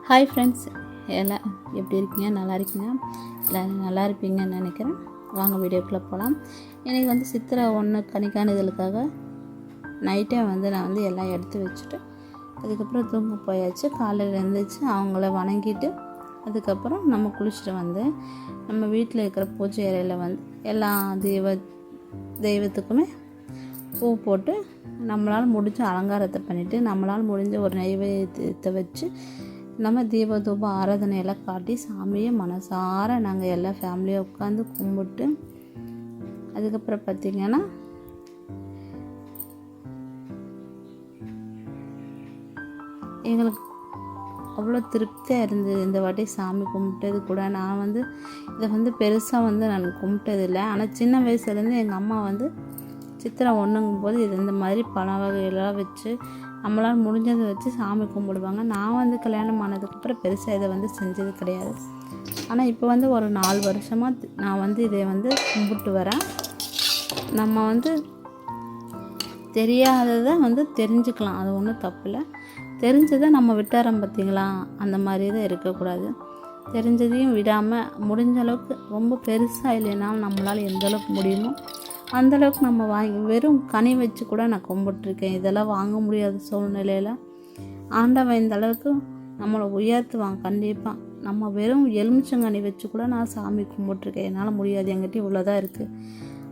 Hi friends, எல்லாம் எப்படி இருக்கீங்க? நல்லா இருக்கீங்க? எல்லோரும் நல்லா இருப்பீங்கன்னு நினைக்கிறேன். வாங்க வீடியோக்குள்ளே போகலாம். எனக்கு வந்து சித்திரை 1 கணிக்காணுதலுக்காக நைட்டே வந்து நான் வந்து எல்லாம் எடுத்து வச்சுட்டு அதுக்கப்புறம் தூங்க போயாச்சு. காலையில் எழுந்திரிச்சு அவங்கள வணங்கிட்டு அதுக்கப்புறம் நம்ம குளிச்சுட்டு வந்து நம்ம வீட்டில் இருக்கிற பூஜை அறையில் வந்து எல்லா தெய்வத்துக்குமே பூ போட்டு நம்மளால் முடிஞ்ச அலங்காரத்தை பண்ணிவிட்டு நம்மளால் முடிஞ்ச ஒரு நைவேத்தியத்தை வச்சு நம்ம தீப தூப ஆராதனையெல்லாம் காட்டி சாமியை மனசார நாங்கள் எல்லா ஃபேமிலியாக உட்காந்து கும்பிட்டு அதுக்கப்புறம் பார்த்திங்கன்னா எங்களுக்கு அவ்வளோ திருப்தியாக இருந்தது. இந்த வாட்டி சாமி கும்பிட்டது கூட நான் வந்து இதை வந்து பெருசாக வந்து நான் கும்பிட்டதில்லை. ஆனால் சின்ன வயசுலேருந்து எங்கள் அம்மா வந்து சித்திரை 1ங்கும் போது இது இந்த மாதிரி பழ வகையெல்லாம் வச்சு நம்மளால் முடிஞ்சதை வச்சு சாமி கும்பிடுவாங்க. நான் வந்து கல்யாணம் ஆனதுக்கப்புறம் பெருசாக இதை வந்து செஞ்சது கிடையாது. ஆனால் இப்போ வந்து ஒரு 4 வருஷமாக நான் வந்து இதை வந்து கும்பிட்டு வரேன். நம்ம வந்து தெரியாததை வந்து தெரிஞ்சுக்கலாம், அது ஒன்றும் தப்பில்லை. தெரிஞ்சதை நம்ம விட்டுறோம் பார்த்திங்களா, அந்த மாதிரி தான் இருக்கக்கூடாது. தெரிஞ்சதையும் விடாமல் முடிஞ்ச அளவுக்கு ரொம்ப பெருசாக இல்லைனாலும் நம்மளால் எந்த அளவுக்கு முடியுமோ அந்தளவுக்கு நம்ம வாங்கி வெறும் கனி வச்சு கூட நான் கும்பிட்ருக்கேன். இதெல்லாம் வாங்க முடியாத சூழ்நிலையில் ஆண்டவன் இந்த அளவுக்கு நம்மளை உயர்த்துவாங்க கண்டிப்பாக. நம்ம வெறும் எலுமிச்சங்கனி வச்சு கூட நான் சாமி கும்பிட்ருக்கேன். என்னால் முடியாது, என்கிட்ட இவ்வளோதான் இருக்குது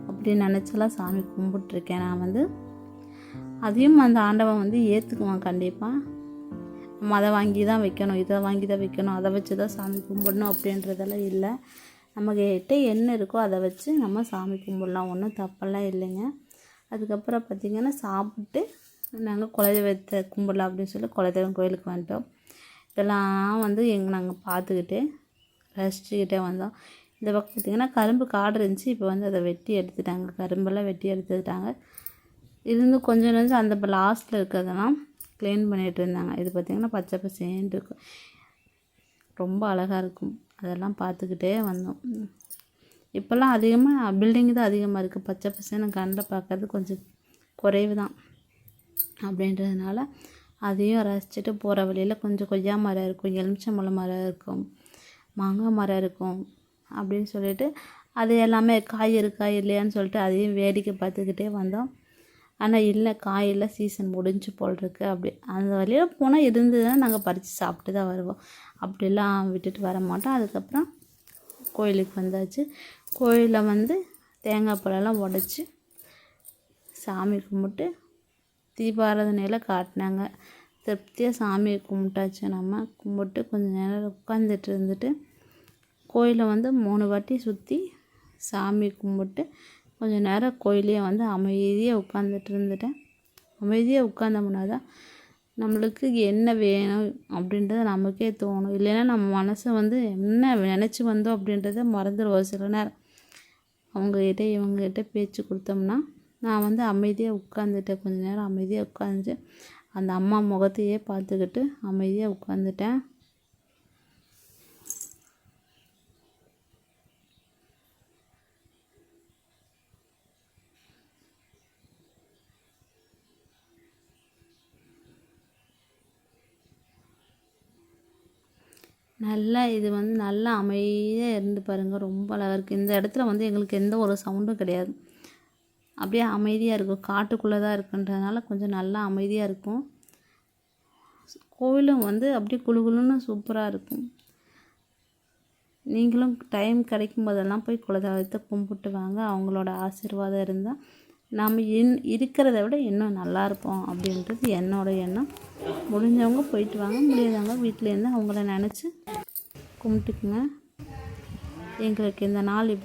அப்படின்னு நினச்செல்லாம் சாமி கும்பிட்ருக்கேன். நான் வந்து அதையும் அந்த ஆண்டவன் வந்து ஏற்றுக்குவான் கண்டிப்பாக. நம்ம அதை வாங்கி தான் வைக்கணும், இதை வாங்கி தான் வைக்கணும், அதை வச்சு தான் சாமி கும்பிடணும் அப்படின்றதெல்லாம் இல்லை. நம்மக்கிட்ட என்ன இருக்கோ அதை வச்சு நம்ம சாமி கும்பிடலாம், ஒன்றும் தப்பெல்லாம் இல்லைங்க. அதுக்கப்புறம் பார்த்திங்கன்னா சாப்பிட்டு நாங்கள் குலதெய்வத்தை கும்பிடலாம் அப்படின்னு சொல்லி குலதெய்வம் கோயிலுக்கு வந்துட்டோம். இதெல்லாம் வந்து நாங்கள் பார்த்துக்கிட்டு ரசிச்சுக்கிட்டே வந்தோம். இந்த பக்கம் பார்த்திங்கன்னா கரும்பு காடு இருந்துச்சு, இப்போ வந்து அதை வெட்டி எடுத்துட்டாங்க, கரும்பெல்லாம் வெட்டி எடுத்துக்கிட்டாங்க. இருந்து கொஞ்சம் அந்த லாஸ்ட்டில் இருக்கிறதெல்லாம் க்ளீன் பண்ணிகிட்டு இருந்தாங்க. இது பார்த்திங்கன்னா பச்சை பசேன்னு இருக்கும், ரொம்ப அழகாக இருக்கும். அதெல்லாம் பார்த்துக்கிட்டே வந்தோம். இப்போல்லாம் அதிகமாக பில்டிங் தான் அதிகமாக இருக்குது, பச்சை பசேன்னு கண்ணில் பார்க்கறது கொஞ்சம் குறைவு தான். அப்படின்றதுனால அதையும் ரசிச்சுட்டு போகிற வழியில் கொஞ்சம் கொய்யா மரம் இருக்கும், எலுமிச்சம்பழம் மரம் இருக்கும், மாங்காய் மரம் இருக்கும் அப்படின்னு சொல்லிட்டு அது எல்லாமே காய் இருக்கா இல்லையான்னு சொல்லிட்டு அதையும் வேடிக்கை பார்த்துக்கிட்டே வந்தோம். ஆனால் இல்லை, காயெல்லாம் சீசன் முடிஞ்சு போல் இருக்குது. அப்படி அந்த வழியில் போனால் இருந்ததுன்னா நாங்கள் பறித்து சாப்பிட்டு தான் வருவோம், அப்படிலாம் விட்டுட்டு வர மாட்டோம். அதுக்கப்புறம் கோயிலுக்கு வந்தாச்சு. கோயிலில் வந்து தேங்காய் பழம்லாம் உடச்சி சாமி கும்பிட்டு தீபாராதனையெல்லாம் காட்டினாங்க. திருப்தியாக சாமியை கும்பிட்டாச்சு. நம்ம கும்பிட்டு கொஞ்சம் நேரம் உட்காந்துட்டு இருந்துட்டு கோயிலை வந்து 3 வாட்டி சுற்றி சாமி கும்பிட்டு கொஞ்சம் நேரம் கோயிலே வந்து அமைதியாக உட்காந்துட்டு இருந்துட்டேன். அமைதியாக உட்காந்தோம்னா தான் நம்மளுக்கு என்ன வேணும் அப்படின்றத நமக்கே தோணும். இல்லைன்னா நம்ம மனசை வந்து என்ன நினச்சி வந்தோம் அப்படின்றத மறந்துடுவோம் சில நேரம். அவங்கக்கிட்ட இவங்ககிட்ட பேச்சு கொடுத்தோம்னா நான் வந்து அமைதியாக உட்காந்துட்டேன். கொஞ்சம் நேரம் அமைதியாக உட்காந்துட்டு அந்த அம்மா முகத்தையே பார்த்துக்கிட்டு அமைதியாக உட்காந்துட்டேன். நல்லா இது வந்து நல்லா அமைதியாக இருந்து பாருங்கள், ரொம்ப அழகாக இருக்குது. இந்த இடத்துல வந்து எங்களுக்கு எந்த ஒரு சவுண்டும் கிடையாது, அப்படியே அமைதியாக இருக்கும். காட்டுக்குள்ளே தான் இருக்குன்றதுனால கொஞ்சம் நல்லா அமைதியாக இருக்கும். கோவிலும் வந்து அப்படியே குளுகுளுன்னு சூப்பராக இருக்கும். நீங்களும் டைம் கிடைக்கும் போதெல்லாம் போய் குலதெய்வத்தை கும்பிட்டு வாங்க. அவங்களோட ஆசீர்வாதம் இருந்தால் நாம் இருக்கிறத விட இன்னும் நல்லா இருப்போம் அப்படின்றது என்னோட எண்ணம். முடிஞ்சவங்க போயிட்டு வாங்க, முடியாதவங்க வீட்டிலேருந்து அவங்கள நினச்சி கும்பிட்டுக்குங்க. எங்களுக்கு இந்த நாள் இப்படி